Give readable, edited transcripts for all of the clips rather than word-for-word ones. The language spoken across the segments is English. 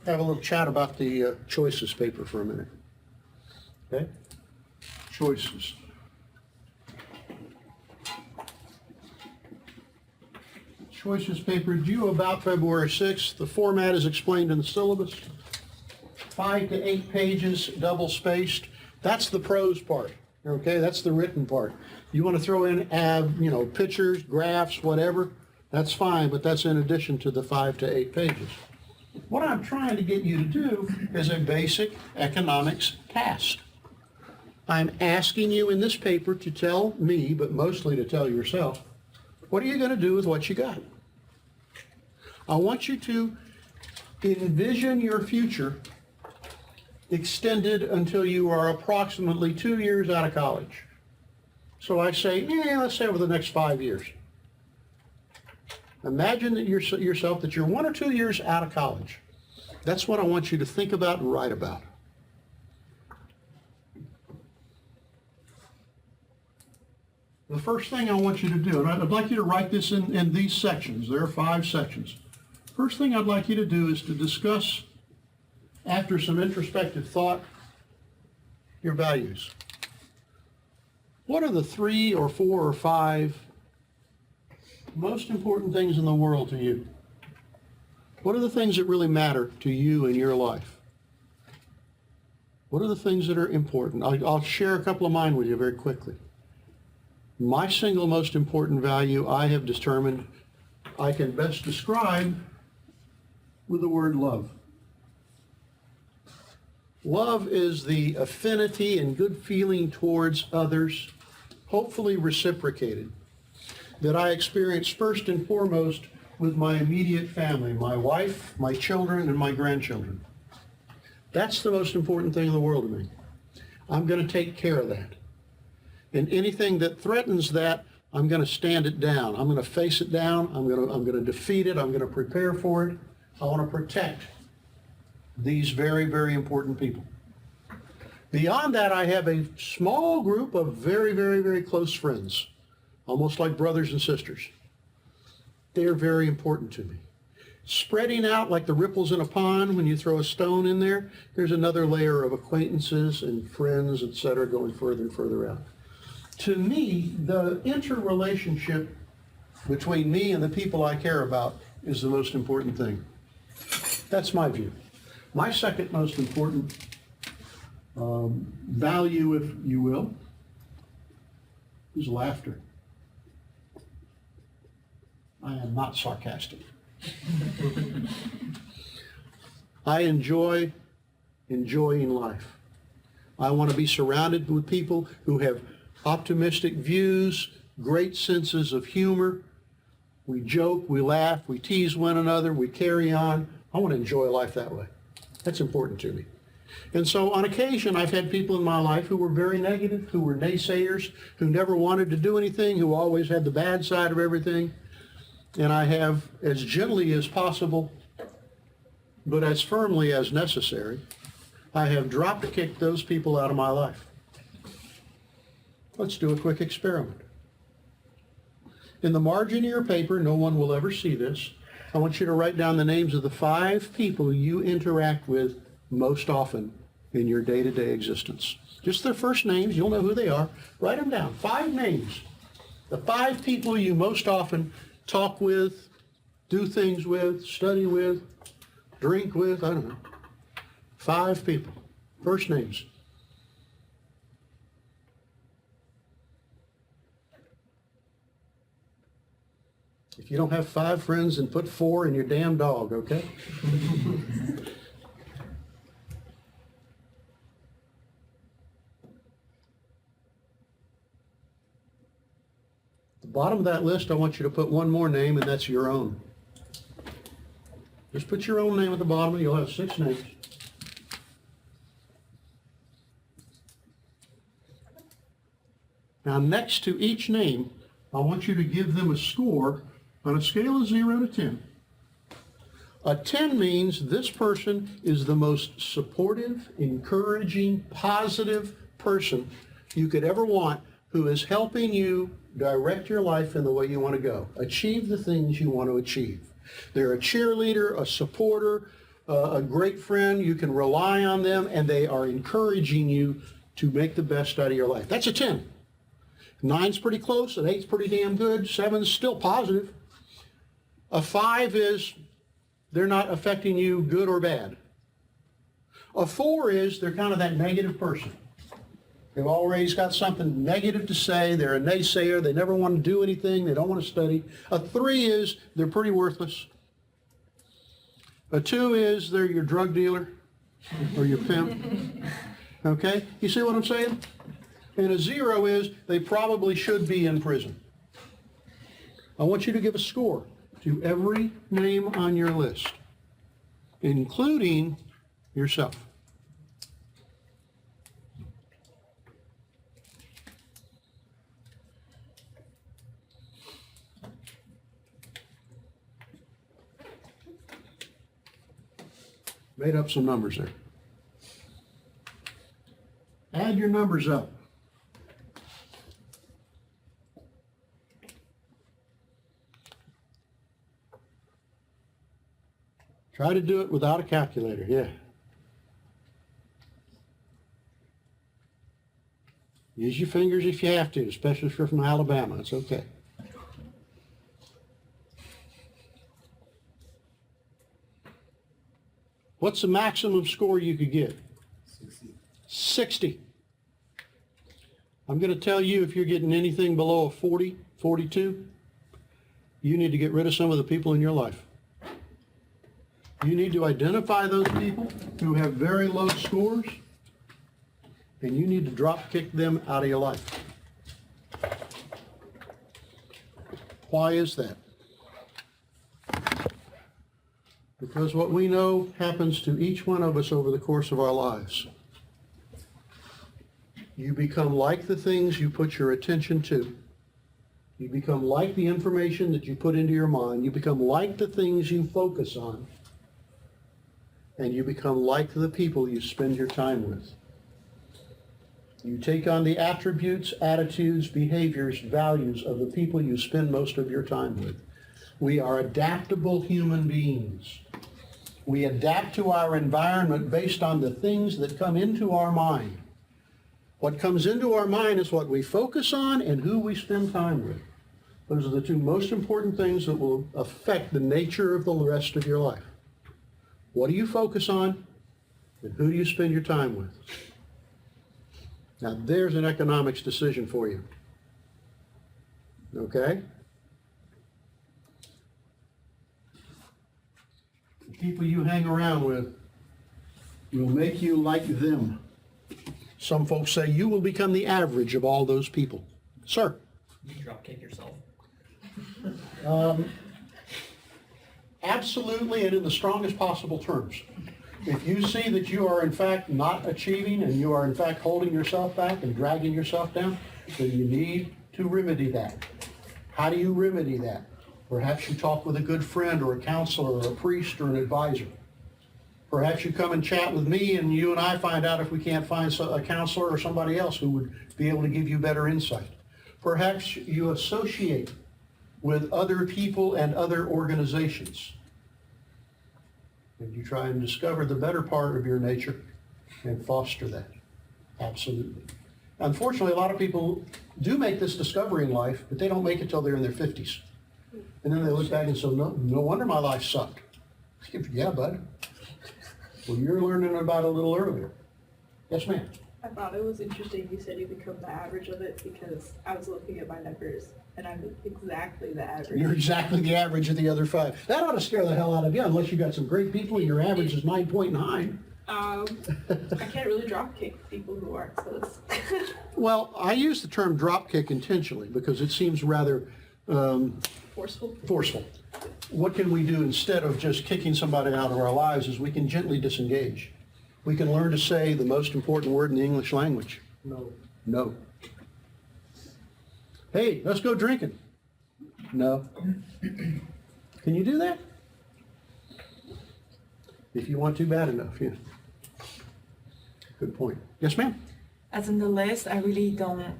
have a little chat about the choices paper for a minute. Okay? Choices. Choices paper due about February 6th. The format is explained in the syllabus. 5 to 8 pages, double spaced. That's the prose part. Okay, that's the written part. You want to throw in, pictures, graphs, whatever, that's fine, but that's in addition to the 5 to 8 pages. What I'm trying to get you to do is a basic economics task. I'm asking you in this paper to tell me, but mostly to tell yourself, what are you going to do with what you got? I want you to envision your future extended until you are approximately 2 years out of college. So I say, let's say over the next 5 years. Imagine that yourself that you're 1 or 2 years out of college. That's what I want you to think about and write about. The first thing I want you to do, and I'd like you to write this in these sections. There are 5 sections. First thing I'd like you to do is to discuss, after some introspective thought, your values. What are the 3 or 4 or 5 most important things in the world to you? What are the things that really matter to you in your life? What are the things that are important? I'll share a couple of mine with you very quickly. My single most important value I have determined I can best describe with the word love. Love is the affinity and good feeling towards others, hopefully reciprocated, that I experience first and foremost with my immediate family, my wife, my children, and my grandchildren. That's the most important thing in the world to me. I'm going to take care of that. And anything that threatens that, I'm going to stand it down. I'm going to face it down. I'm going to defeat it. I'm going to prepare for it. I want to protect these very, very important people. Beyond that, I have a small group of very, very, very close friends, almost like brothers and sisters. They're very important to me. Spreading out like the ripples in a pond when you throw a stone in there, there's another layer of acquaintances and friends, etc., going further and further out. To me, the interrelationship between me and the people I care about is the most important thing. That's my view. My second most important value, if you will, is laughter. I am not sarcastic. I enjoy enjoying life. I want to be surrounded with people who have optimistic views, great senses of humor. We joke, we laugh, we tease one another, we carry on. I want to enjoy life that way. That's important to me. And so on occasion, I've had people in my life who were very negative, who were naysayers, who never wanted to do anything, who always had the bad side of everything. And I have, as gently as possible, but as firmly as necessary, I have drop-kicked those people out of my life. Let's do a quick experiment. In the margin of your paper, no one will ever see this, I want you to write down the names of the 5 people you interact with most often in your day-to-day existence. Just their first names, you'll know who they are. Write them down. 5 names. The 5 people you most often talk with, do things with, study with, drink with, I don't know. 5 people. First names. If you don't have 5 friends, then put 4 in your damn dog, okay? At the bottom of that list, I want you to put one more name, and that's your own. Just put your own name at the bottom, and you'll have 6 names. Now, next to each name, I want you to give them a score on a scale of 0 to 10. A 10 means this person is the most supportive, encouraging, positive person you could ever want, who is helping you direct your life in the way you want to go, achieve the things you want to achieve. They're a cheerleader, a supporter, a great friend. You can rely on them, and they are encouraging you to make the best out of your life. That's a 10. 9's pretty close, an 8's pretty damn good, 7's still positive. A 5 is they're not affecting you good or bad. A 4 is they're kind of that negative person. They've always got something negative to say. They're a naysayer. They never want to do anything. They don't want to study. A 3 is they're pretty worthless. A 2 is they're your drug dealer or your pimp. Okay? You see what I'm saying? And a 0 is they probably should be in prison. I want you to give a score to every name on your list, including yourself. Made up some numbers there. Add your numbers up. Try to do it without a calculator, yeah. Use your fingers if you have to, especially if you're from Alabama. It's okay. What's the maximum score you could get? 60. I'm going to tell you, if you're getting anything below a 40, 42, you need to get rid of some of the people in your life. You need to identify those people who have very low scores, and you need to drop kick them out of your life. Why is that? Because what we know happens to each one of us over the course of our lives. You become like the things you put your attention to. You become like the information that you put into your mind. You become like the things you focus on. And you become like the people you spend your time with. You take on the attributes, attitudes, behaviors, values of the people you spend most of your time with. We are adaptable human beings. We adapt to our environment based on the things that come into our mind. What comes into our mind is what we focus on and who we spend time with. Those are the two most important things that will affect the nature of the rest of your life. What do you focus on, and who do you spend your time with? Now, there's an economics decision for you. Okay? The people you hang around with will make you like them. Some folks say you will become the average of all those people. Sir? You drop kick yourself. Absolutely, and in the strongest possible terms. If you see that you are in fact not achieving and you are in fact holding yourself back and dragging yourself down, then you need to remedy that. How do you remedy that? Perhaps you talk with a good friend or a counselor or a priest or an advisor. Perhaps you come and chat with me and you and I find out if we can't find a counselor or somebody else who would be able to give you better insight. Perhaps you associate with other people and other organizations. And you try and discover the better part of your nature and foster that. Absolutely. Unfortunately, a lot of people do make this discovery in life, but they don't make it till they're in their 50s. And then they look back and say, no wonder my life sucked. Yeah, bud. Well, you're learning about it a little earlier. Yes, ma'am. I thought it was interesting you said you become the average of it, because I was looking at my numbers and I'm exactly the average. You're exactly the average of the other 5. That ought to scare the hell out of you, unless you got some great people and your average is 9.9. I can't really drop kick people who aren't close. Well, I use the term drop kick intentionally because it seems rather forceful. What can we do instead of just kicking somebody out of our lives is we can gently disengage. We can learn to say the most important word in the English language. No. No. Hey, let's go drinking. No. Can you do that? If you want to bad enough, yeah. Good point. Yes, ma'am? As in the list, I really don't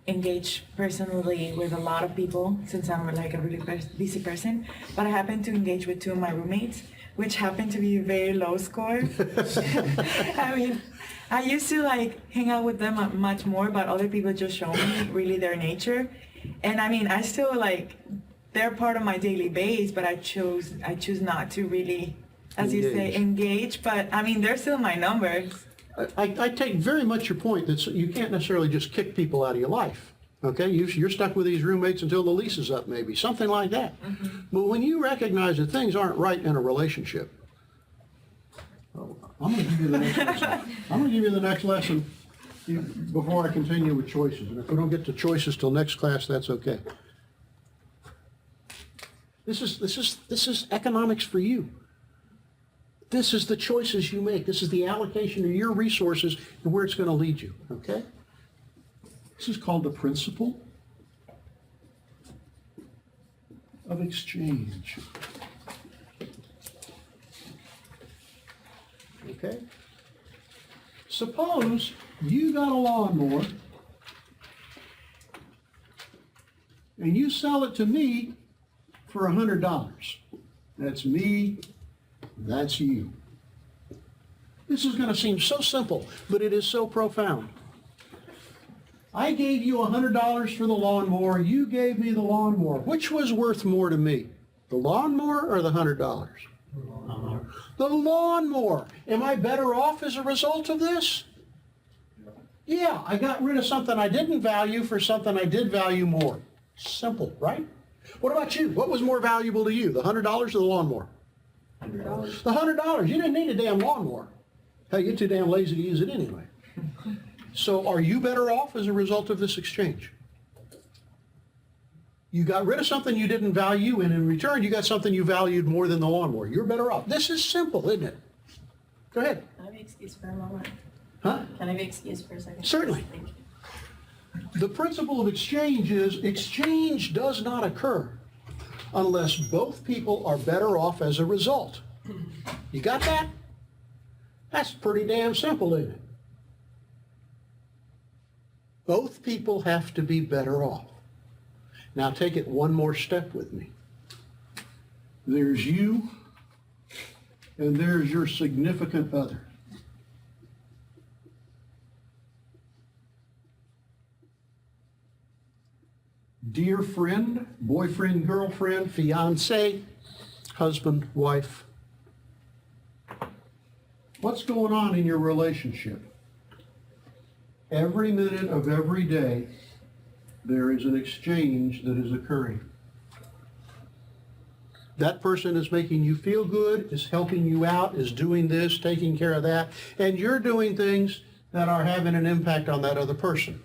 engage personally with a lot of people since I'm like a really busy person, but I happen to engage with 2 of my roommates. which happened to be a very low score. I mean, I used to like hang out with them much more, but other people just show me really their nature. And I mean, I still like, they're part of my daily base, but I choose not to really, as you say, engage. But I mean, they're still my numbers. I take very much your point that you can't necessarily just kick people out of your life. Okay, you're stuck with these roommates until the lease is up, maybe, something like that. Mm-hmm. But when you recognize that things aren't right in a relationship, I'm going to give you the next lesson. I'm going to give you the next lesson before I continue with choices. And if we don't get to choices till next class, that's okay. This is economics for you. This is the choices you make. This is the allocation of your resources and where it's going to lead you, okay? This is called the principle of exchange. Okay? Suppose you got a lawnmower and you sell it to me for $100. That's me, that's you. This is going to seem so simple, but it is so profound. I gave you $100 for the lawnmower. You gave me the lawnmower. Which was worth more to me, the lawnmower or the $100? The lawnmower. Am I better off as a result of this? Yeah, I got rid of something I didn't value for something I did value more. Simple, right? What about you? What was more valuable to you, the $100 or the lawnmower? $100. The $100. You didn't need a damn lawnmower. Hey, you're too damn lazy to use it anyway. So are you better off as a result of this exchange? You got rid of something you didn't value, and in return, you got something you valued more than the lawnmower. You're better off. This is simple, isn't it? Go ahead. Can I be excused for a moment? Huh? Can I be excused for a second? Certainly. Thank you. The principle of exchange is exchange does not occur unless both people are better off as a result. You got that? That's pretty damn simple, isn't it? Both people have to be better off. Now take it one more step with me. There's you, and there's your significant other. Dear friend, boyfriend, girlfriend, fiance, husband, wife. What's going on in your relationship? Every minute of every day, there is an exchange that is occurring. That person is making you feel good, is helping you out, is doing this, taking care of that, and you're doing things that are having an impact on that other person.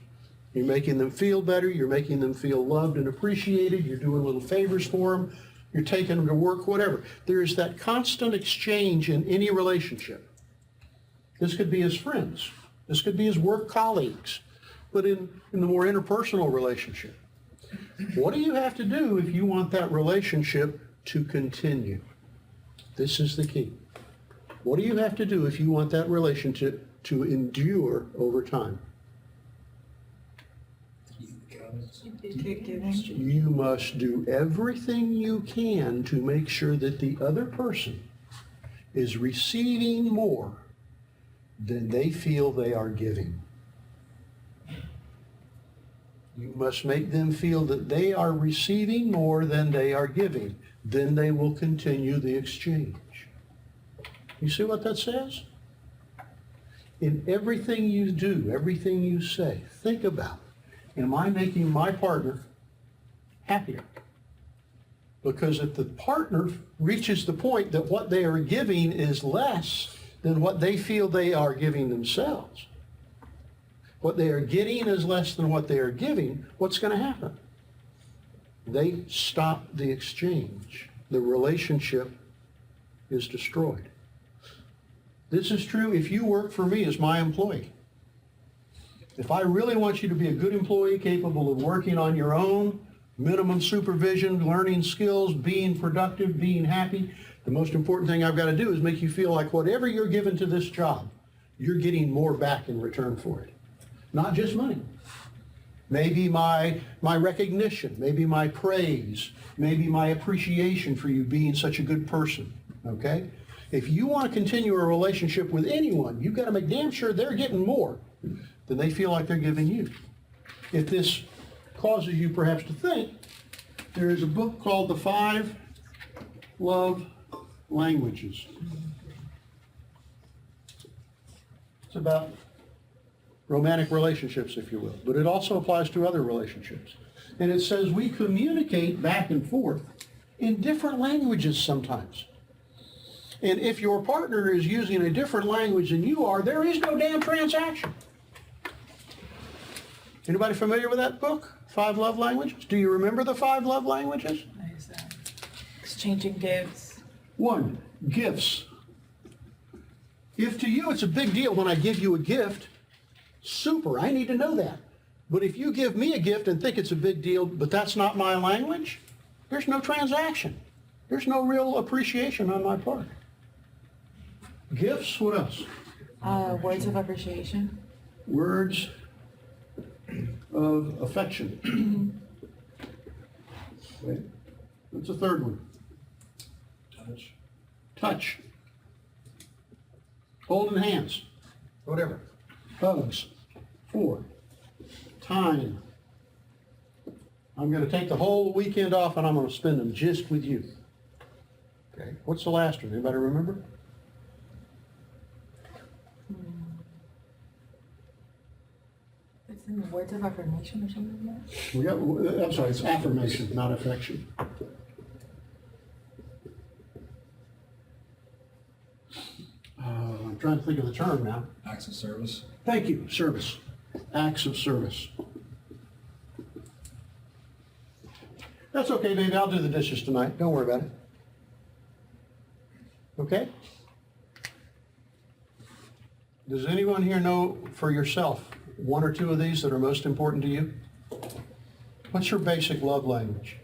You're making them feel better, you're making them feel loved and appreciated, you're doing little favors for them, you're taking them to work, whatever. There's that constant exchange in any relationship. This could be as friends. This could be as work colleagues, but in the more interpersonal relationship. What do you have to do if you want that relationship to continue? This is the key. What do you have to do if you want that relationship to endure over time? You must do everything you can to make sure that the other person is receiving more than they feel they are giving. You must make them feel that they are receiving more than they are giving. Then they will continue the exchange. You see what that says? In everything you do, everything you say, think about, am I making my partner happier? Because if the partner reaches the point that what they are giving is less than what they feel they are giving themselves, what they are getting is less than what they are giving, what's going to happen? They stop the exchange. The relationship is destroyed. This is true if you work for me as my employee. If I really want you to be a good employee capable of working on your own, minimum supervision, learning skills, being productive, being happy, the most important thing I've got to do is make you feel like whatever you're given to this job, you're getting more back in return for it. Not just money. Maybe my recognition, maybe my praise, maybe my appreciation for you being such a good person. okay? If you want to continue a relationship with anyone, you've got to make damn sure they're getting more than they feel like they're giving you. If this causes you perhaps to think, there is a book called The 5 Love Languages. It's about romantic relationships, if you will, but it also applies to other relationships. And it says we communicate back and forth in different languages sometimes. And if your partner is using a different language than you are, there is no damn transaction. Anybody familiar with that book, 5 Love Languages? Do you remember the 5 love languages? Nice. Exchanging gifts. 1, gifts. If to you it's a big deal when I give you a gift, super, I need to know that. But if you give me a gift and think it's a big deal, but that's not my language, there's no transaction. There's no real appreciation on my part. Gifts, what else? Words of appreciation. Words of affection. Okay. What's the third one? Touch. Touch. Holding hands. Whatever. Hugs. 4. Time. I'm going to take the whole weekend off and I'm going to spend them just with you. Okay. What's the last one? Anybody remember? It's in the words of affirmation or something like that. I'm sorry, it's affirmation, not affection. I'm trying to think of the term now. Acts of service. Thank you, service. Acts of service. That's okay, baby. I'll do the dishes tonight. Don't worry about it. Okay? Does anyone here know for yourself 1 or 2 of these that are most important to you? What's your basic love language?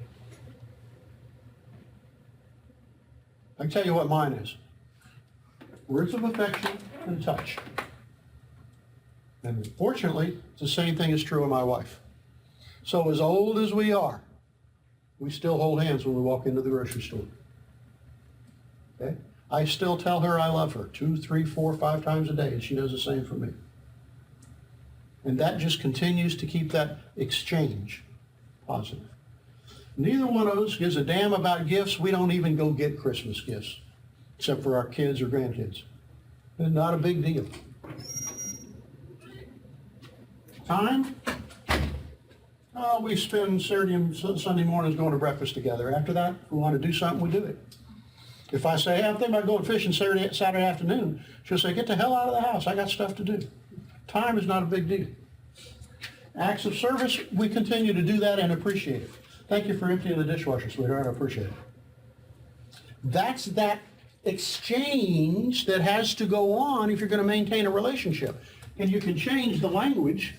I can tell you what mine is. Words of affection and touch. And fortunately, the same thing is true of my wife. So as old as we are, we still hold hands when we walk into the grocery store. Okay? I still tell her I love her 2, 3, 4, 5 times a day, and she does the same for me. And that just continues to keep that exchange positive. Neither one of us gives a damn about gifts. We don't even go get Christmas gifts, except for our kids or grandkids. It's not a big deal. Time? Oh, we spend Saturday and Sunday mornings going to breakfast together. After that, if we want to do something, we do it. If I say, hey, I'm thinking about going fishing Saturday afternoon, she'll say, get the hell out of the house. I got stuff to do. Time is not a big deal. Acts of service, we continue to do that and appreciate it. Thank you for emptying the dishwasher, sweetheart. I appreciate it. That's that exchange that has to go on if you're going to maintain a relationship. And you can change the language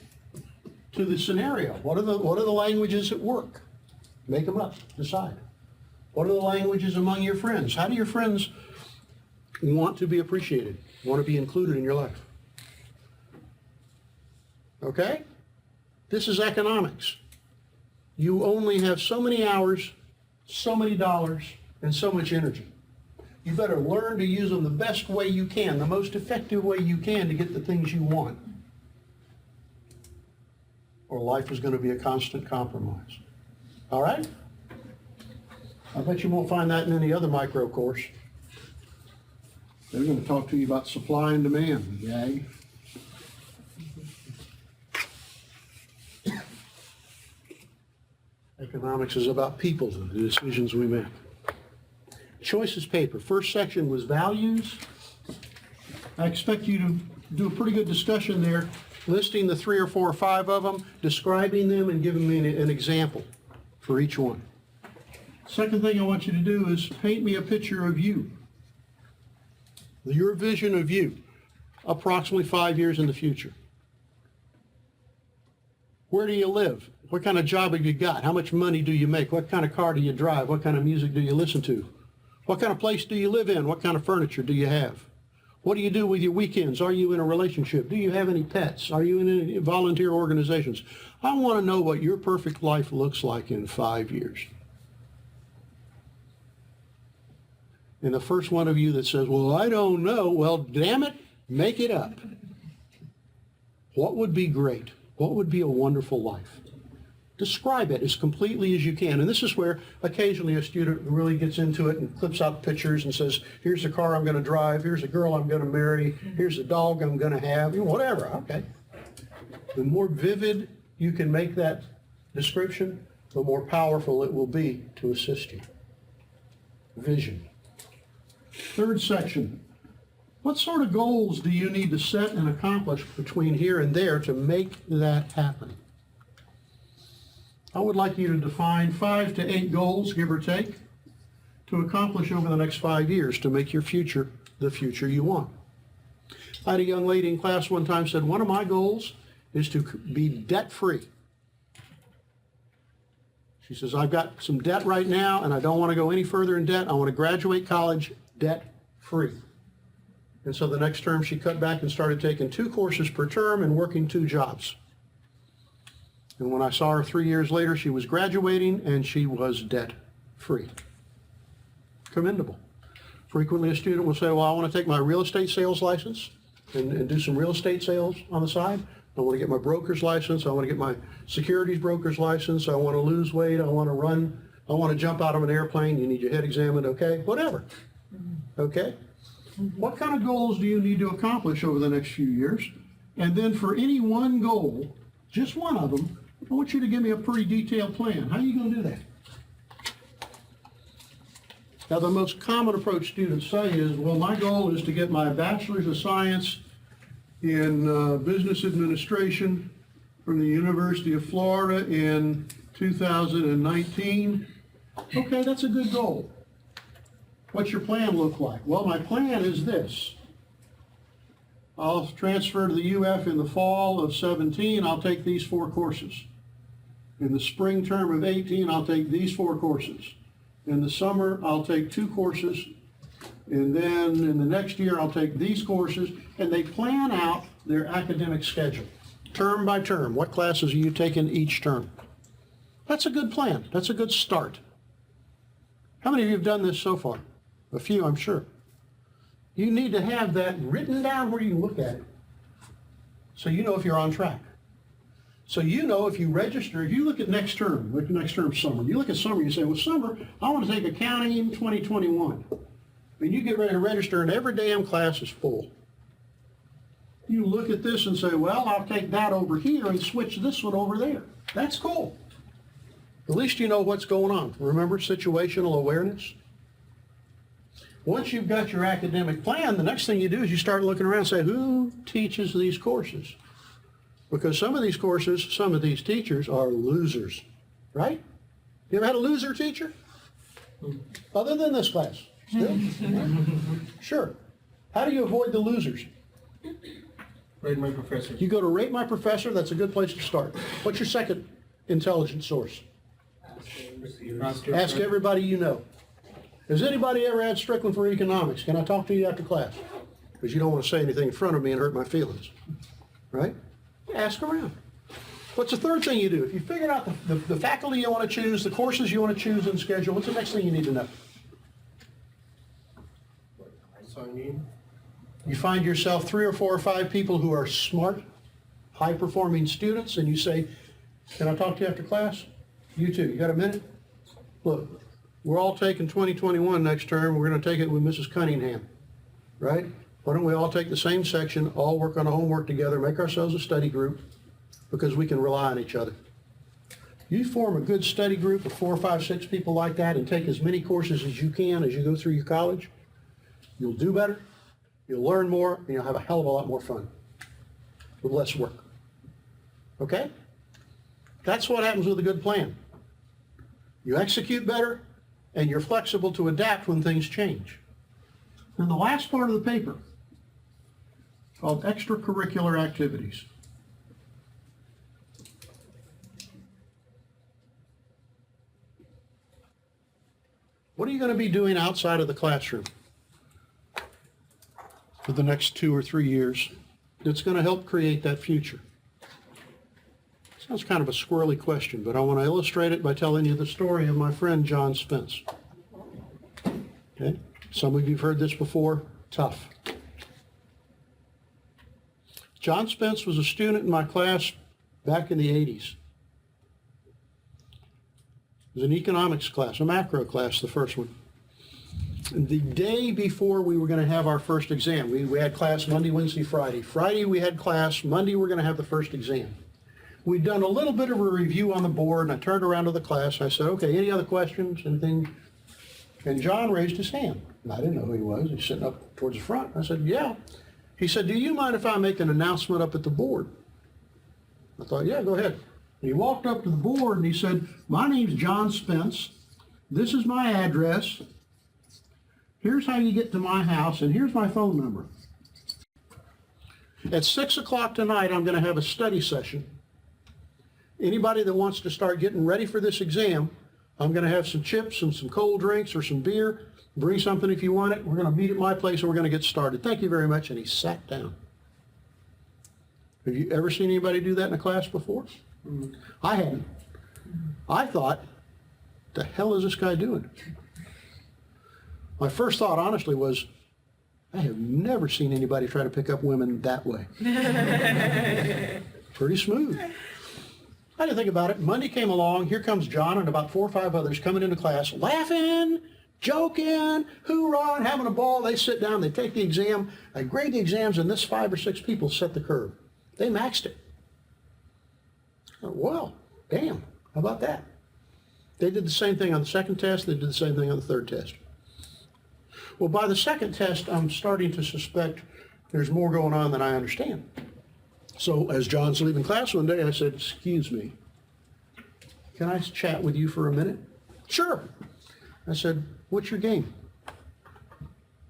to the scenario. What are the languages at work? Make them up. Decide. What are the languages among your friends? How do your friends want to be appreciated, want to be included in your life? Okay? This is economics. You only have so many hours, so many dollars, and so much energy. You better learn to use them the best way you can, the most effective way you can to get the things you want. Or life is going to be a constant compromise. All right? I bet you won't find that in any other micro course. They're going to talk to you about supply and demand, yay. Economics is about people and the decisions we make. Choices paper. First section was values. I expect you to do a pretty good discussion there, listing the 3 or 4 or 5 of them, describing them, and giving me an example for each one. Second thing I want you to do is paint me a picture of you. Your vision of you, approximately 5 years in the future. Where do you live? What kind of job have you got? How much money do you make? What kind of car do you drive? What kind of music do you listen to? What kind of place do you live in? What kind of furniture do you have? What do you do with your weekends? Are you in a relationship? Do you have any pets? Are you in any volunteer organizations? I want to know what your perfect life looks like in 5 years. And the first one of you that says, well, I don't know, well, damn it, make it up. What would be great? What would be a wonderful life? Describe it as completely as you can. And this is where occasionally a student really gets into it and clips out pictures and says, here's the car I'm going to drive, here's the girl I'm going to marry, here's the dog I'm going to have, whatever, okay. The more vivid you can make that description, the more powerful it will be to assist you. Vision. Third section. What sort of goals do you need to set and accomplish between here and there to make that happen? I would like you to define 5 to 8 goals, give or take, to accomplish over the next 5 years to make your future the future you want. I had a young lady in class one time said, one of my goals is to be debt-free. She says, I've got some debt right now and I don't want to go any further in debt. I want to graduate college debt-free. And so the next term she cut back and started taking 2 courses per term and working 2 jobs. And when I saw her 3 years later, she was graduating and she was debt-free. Commendable. Frequently a student will say, well, I want to take my real estate sales license and do some real estate sales on the side. I want to get my broker's license. I want to get my securities broker's license. I want to lose weight. I want to run. I want to jump out of an airplane. You need your head examined, okay? Whatever. Okay? What kind of goals do you need to accomplish over the next few years? And then for any one goal, just one of them, I want you to give me a pretty detailed plan. How are you going to do that? Now, the most common approach students say is, well, my goal is to get my Bachelor's of Science in Business Administration from the University of Florida in 2019. Okay, that's a good goal. What's your plan look like? Well, my plan is this. I'll transfer to the UF in the fall of 17. I'll take these 4 courses. In the spring term of 18, I'll take these 4 courses. In the summer, I'll take 2 courses. And then in the next year, I'll take these courses. And they plan out their academic schedule, term by term. What classes are you taking each term? That's a good plan. That's a good start. How many of you have done this so far? A few, I'm sure. You need to have that written down where you can look at it so you know if you're on track. So you know if you register, if you look at next term, summer, you look at summer, you say, well, summer, I want to take accounting 2021. And you get ready to register and every damn class is full. You look at this and say, well, I'll take that over here and switch this one over there. That's cool. At least you know what's going on. Remember situational awareness? Once you've got your academic plan, the next thing you do is you start looking around and say, who teaches these courses? Because some of these courses, some of these teachers are losers, right? You ever had a loser teacher? Other than this class? Still? Sure. How do you avoid the losers? Rate my professor. You go to Rate My Professor, that's a good place to start. What's your second intelligence source? Ask everybody you know. Has anybody ever had Strickland for economics? Can I talk to you after class? Because you don't want to say anything in front of me and hurt my feelings, right? Ask around. What's the third thing you do? If you figured out the faculty you want to choose, the courses you want to choose and schedule, what's the next thing you need to know? You find yourself 3 or 4 or 5 people who are smart, high-performing students, and you say, can I talk to you after class? You too. You got a minute? Look, we're all taking 2021 next term. We're going to take it with Mrs. Cunningham, right? Why don't we all take the same section, all work on a homework together, make ourselves a study group, because we can rely on each other. You form a good study group of 4, 5, 6 people like that and take as many courses as you can as you go through your college, you'll do better, you'll learn more, and you'll have a hell of a lot more fun with less work. Okay? That's what happens with a good plan. You execute better, and you're flexible to adapt when things change. And the last part of the paper, called Extra-curricular Activities. What are you going to be doing outside of the classroom for the next 2 or 3 years that's going to help create that future? Sounds kind of a squirrely question, but I want to illustrate it by telling you the story of my friend John Spence. Okay? Some of you have heard this before. Tough. John Spence was a student in my class back in the 80s. It was an economics class, a macro class, the first one. The day before we were going to have our first exam, we had class Monday, Wednesday, Friday. Friday we had class, Monday we're going to have the first exam. We'd done a little bit of a review on the board, and I turned around to the class and I said, okay, any other questions, anything? And John raised his hand. And I didn't know who he was. He's sitting up towards the front. I said, yeah. He said, do you mind if I make an announcement up at the board? I thought, yeah, go ahead. He walked up to the board and he said, my name's John Spence. This is my address. Here's how you get to my house, and here's my phone number. At 6 o'clock tonight, I'm going to have a study session. Anybody that wants to start getting ready for this exam, I'm going to have some chips and some cold drinks or some beer. Bring something if you want it. We're going to meet at my place and we're going to get started. Thank you very much. And he sat down. Have you ever seen anybody do that in a class before? I hadn't. I thought, the hell is this guy doing? My first thought, honestly, was, I have never seen anybody try to pick up women that way. Pretty smooth. I didn't think about it. Monday came along. Here comes John and about 4 or 5 others coming into class, laughing, joking, hoorah, and having a ball. They sit down. They take the exam. I grade the exams, and this 5 or 6 people set the curve. They maxed it. Well, damn. How about that? They did the same thing on the second test. They did the same thing on the third test. Well, by the second test, I'm starting to suspect there's more going on than I understand. So as John's leaving class one day, I said, excuse me, can I chat with you for a minute? Sure. I said, what's your game?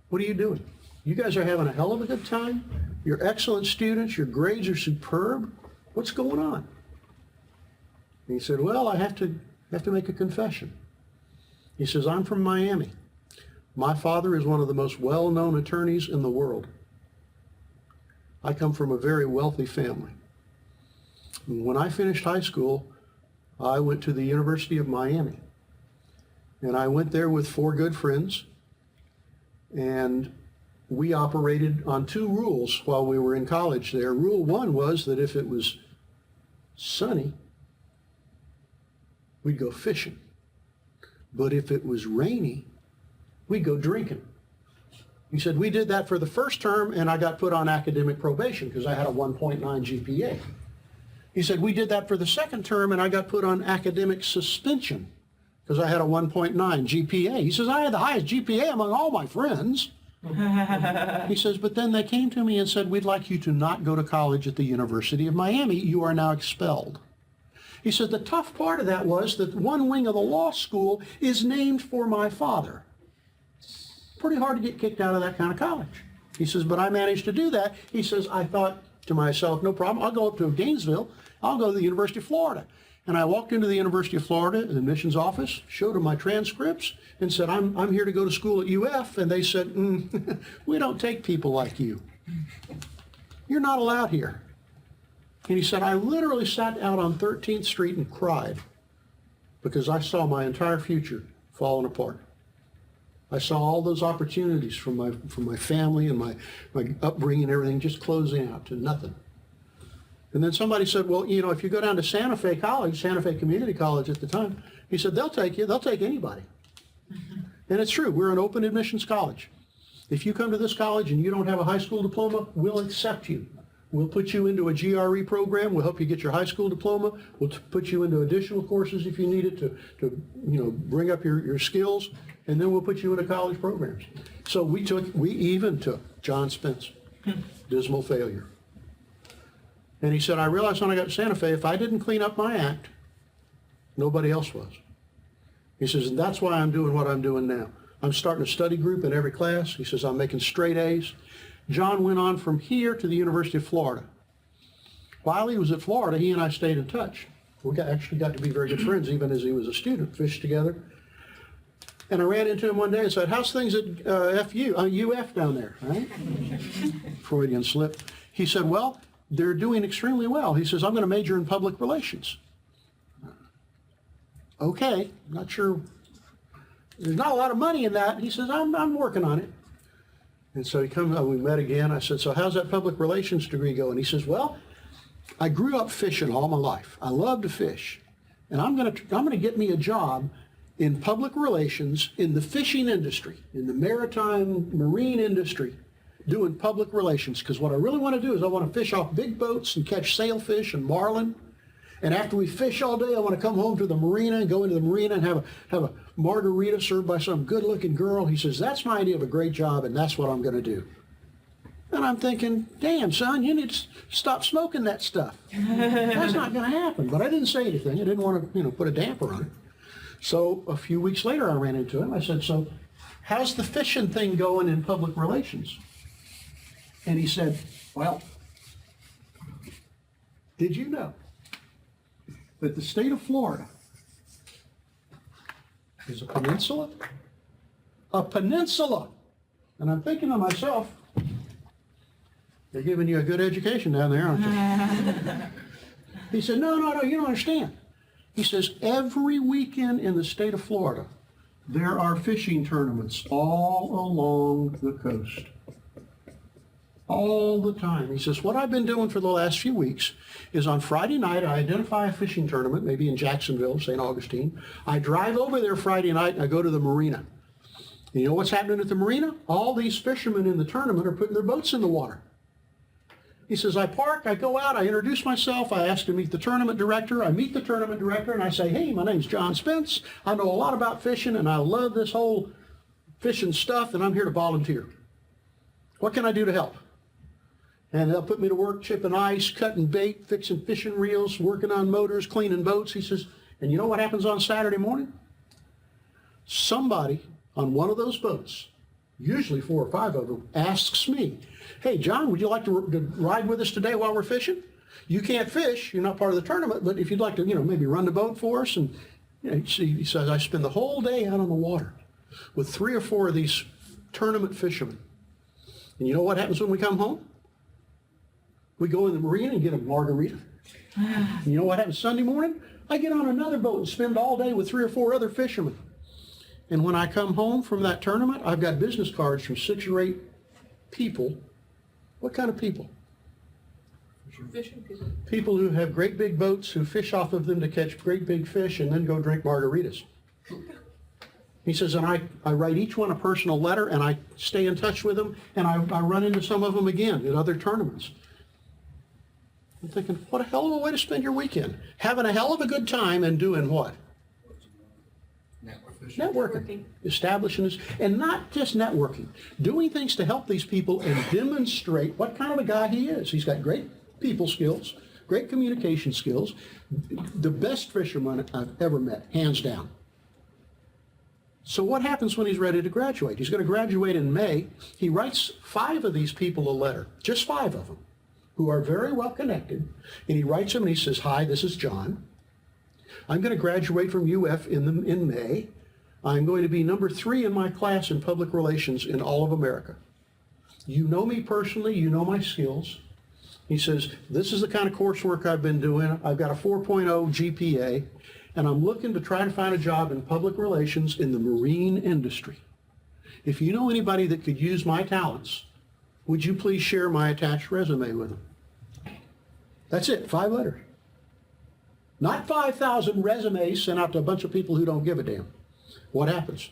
What are you doing? You guys are having a hell of a good time. You're excellent students. Your grades are superb. What's going on? And he said, well, I have to make a confession. He says, I'm from Miami. My father is one of the most well-known attorneys in the world. I come from a very wealthy family. When I finished high school, I went to the University of Miami. And I went there with 4 good friends. And we operated on 2 rules while we were in college there. Rule 1 was that if it was sunny, we'd go fishing. But if it was rainy, we'd go drinking. He said, we did that for the first term, and I got put on academic probation because I had a 1.9 GPA. He said, we did that for the second term, and I got put on academic suspension because I had a 1.9 GPA. He says, I had the highest GPA among all my friends. He says, but then they came to me and said, we'd like you to not go to college at the University of Miami. You are now expelled. He said, the tough part of that was that one wing of the law school is named for my father. Pretty hard to get kicked out of that kind of college. He says, but I managed to do that. He says, I thought to myself, no problem. I'll go up to Gainesville. I'll go to the University of Florida. And I walked into the University of Florida admissions office, showed them my transcripts, and said, I'm here to go to school at UF. And they said, we don't take people like you. You're not allowed here. And he said, I literally sat out on 13th Street and cried because I saw my entire future falling apart. I saw all those opportunities from my family and my upbringing and everything just closing out to nothing. And then somebody said, well, you know, if you go down to Santa Fe College, Santa Fe Community College at the time, he said, they'll take you. They'll take anybody. And it's true. We're an open admissions college. If you come to this college and you don't have a high school diploma, we'll accept you. We'll put you into a GRE program. We'll help you get your high school diploma. We'll put you into additional courses if you need it to bring up your skills. And then we'll put you into college programs. So we even took John Spence, dismal failure. And he said, I realized when I got to Santa Fe, if I didn't clean up my act, nobody else was. He says, and that's why I'm doing what I'm doing now. I'm starting a study group in every class. He says, I'm making straight A's. John went on from here to the University of Florida. While he was at Florida, he and I stayed in touch. We actually got to be very good friends even as he was a student, fished together. And I ran into him one day and said, how's things at UF down there, right? Freudian slip. He said, well, they're doing extremely well. He says, I'm going to major in public relations. Okay, not sure there's not a lot of money in that. He says, I'm working on it. And so he comes, we met again. I said, so how's that public relations degree going? He says, well, I grew up fishing all my life. I love to fish. And I'm going to get me a job in public relations in the fishing industry, in the maritime marine industry, doing public relations. Because what I really want to do is I want to fish off big boats and catch sailfish and marlin. And after we fish all day, I want to come home to the marina and go into the marina and have a margarita served by some good-looking girl. He says, that's my idea of a great job, and that's what I'm going to do. And I'm thinking, damn, son, you need to stop smoking that stuff. That's not going to happen. But I didn't say anything. I didn't want to, put a damper on it. So a few weeks later, I ran into him. I said, so how's the fishing thing going in public relations? And he said, well, did you know that the state of Florida is a peninsula? A peninsula. And I'm thinking to myself, they're giving you a good education down there, aren't you? He said, no, you don't understand. He says, every weekend in the state of Florida, there are fishing tournaments all along the coast. All the time. He says, what I've been doing for the last few weeks is on Friday night, I identify a fishing tournament, maybe in Jacksonville, St. Augustine. I drive over there Friday night and I go to the marina. And you know what's happening at the marina? All these fishermen in the tournament are putting their boats in the water. He says, I park, I go out, I introduce myself, I ask to meet the tournament director, I meet the tournament director, and I say, hey, my name's John Spence, I know a lot about fishing, and I love this whole fishing stuff, and I'm here to volunteer. What can I do to help? And they'll put me to work chipping ice, cutting bait, fixing fishing reels, working on motors, cleaning boats. He says, and you know what happens on Saturday morning? Somebody on one of those boats, usually 4 or 5 of them, asks me, hey, John, would you like to ride with us today while we're fishing? You can't fish, you're not part of the tournament, but if you'd like to, maybe run the boat for us. And he says, I spend the whole day out on the water with 3 or 4 of these tournament fishermen. And you know what happens when we come home? We go in the marina and get a margarita. And you know what happens Sunday morning? I get on another boat and spend all day with 3 or 4 other fishermen. And when I come home from that tournament, I've got business cards from 6 or 8 people. What kind of people? Fishing people. People who have great big boats, who fish off of them to catch great big fish and then go drink margaritas. He says, and I write each one a personal letter, and I stay in touch with them, and I run into some of them again at other tournaments. I'm thinking, what a hell of a way to spend your weekend. Having a hell of a good time and doing what? Networking. Establishing this, and not just networking, doing things to help these people and demonstrate what kind of a guy he is. He's got great people skills, great communication skills, the best fisherman I've ever met, hands down. So what happens when he's ready to graduate? He's going to graduate in May. He writes 5 of these people a letter, just 5 of them, who are very well connected, and he writes them and he says, hi, this is John. I'm going to graduate from UF in May. I'm going to be number 3 in my class in public relations in all of America. You know me personally, you know my skills. He says, this is the kind of coursework I've been doing. I've got a 4.0 GPA, and I'm looking to try to find a job in public relations in the marine industry. If you know anybody that could use my talents, would you please share my attached resume with them? That's it, 5 letters. Not 5,000 resumes sent out to a bunch of people who don't give a damn. What happens?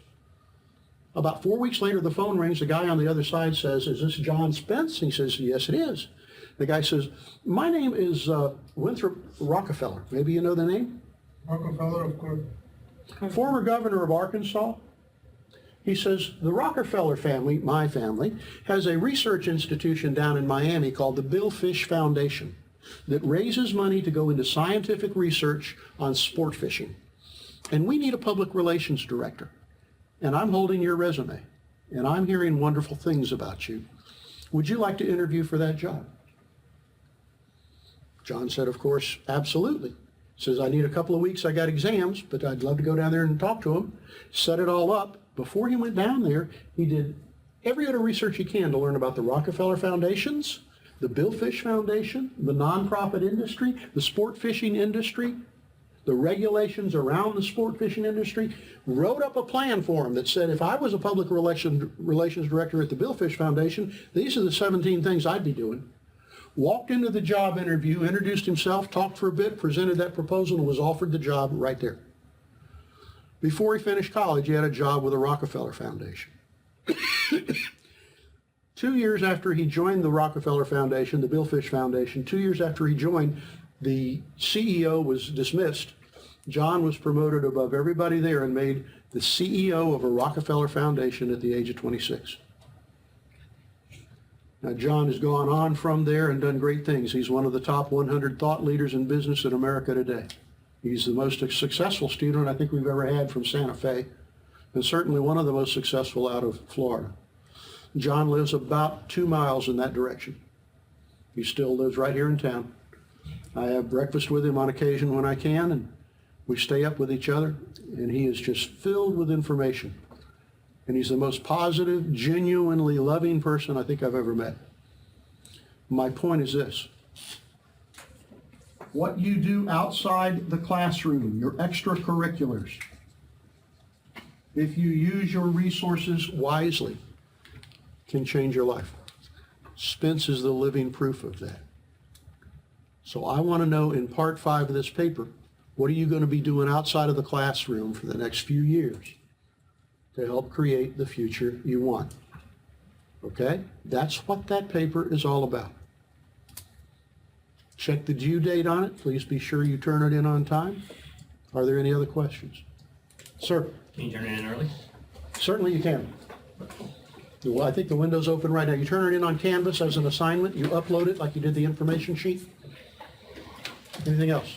About 4 weeks later, the phone rings. The guy on the other side says, is this John Spence? He says, yes, it is. The guy says, my name is Winthrop Rockefeller. Maybe you know the name? Rockefeller, of course. Former governor of Arkansas. He says, the Rockefeller family, my family, has a research institution down in Miami called the Bill Fish Foundation that raises money to go into scientific research on sport fishing. And we need a public relations director. And I'm holding your resume. And I'm hearing wonderful things about you. Would you like to interview for that job? John said, of course, absolutely. Says, I need a couple of weeks. I got exams, but I'd love to go down there and talk to him. Set it all up. Before he went down there, he did every other research he can to learn about the Rockefeller Foundations, the Bill Fish Foundation, the nonprofit industry, the sport fishing industry, the regulations around the sport fishing industry, wrote up a plan for him that said, if I was a public relations director at the Billfish Foundation, these are the 17 things I'd be doing. Walked into the job interview, introduced himself, talked for a bit, presented that proposal, and was offered the job right there. Before he finished college, he had a job with the Rockefeller Foundation. 2 years after he joined the Rockefeller Foundation, the Billfish Foundation, 2 years after he joined, the CEO was dismissed. John was promoted above everybody there and made the CEO of a Rockefeller Foundation at the age of 26. Now, John has gone on from there and done great things. He's one of the top 100 thought leaders in business in America today. He's the most successful student I think we've ever had from Santa Fe, and certainly one of the most successful out of Florida. John lives about 2 miles in that direction. He still lives right here in town. I have breakfast with him on occasion when I can, and we stay up with each other, and he is just filled with information. And he's the most positive, genuinely loving person I think I've ever met. My point is this. What you do outside the classroom, your extracurriculars, if you use your resources wisely, can change your life. Spence is the living proof of that. So I want to know in part 5 of this paper, what are you going to be doing outside of the classroom for the next few years to help create the future you want? Okay? That's what that paper is all about. Check the due date on it. Please be sure you turn it in on time. Are there any other questions? Sir? Can you turn it in early? Certainly you can. Well, I think the window's open right now. You turn it in on Canvas as an assignment. You upload it like you did the information sheet. Anything else?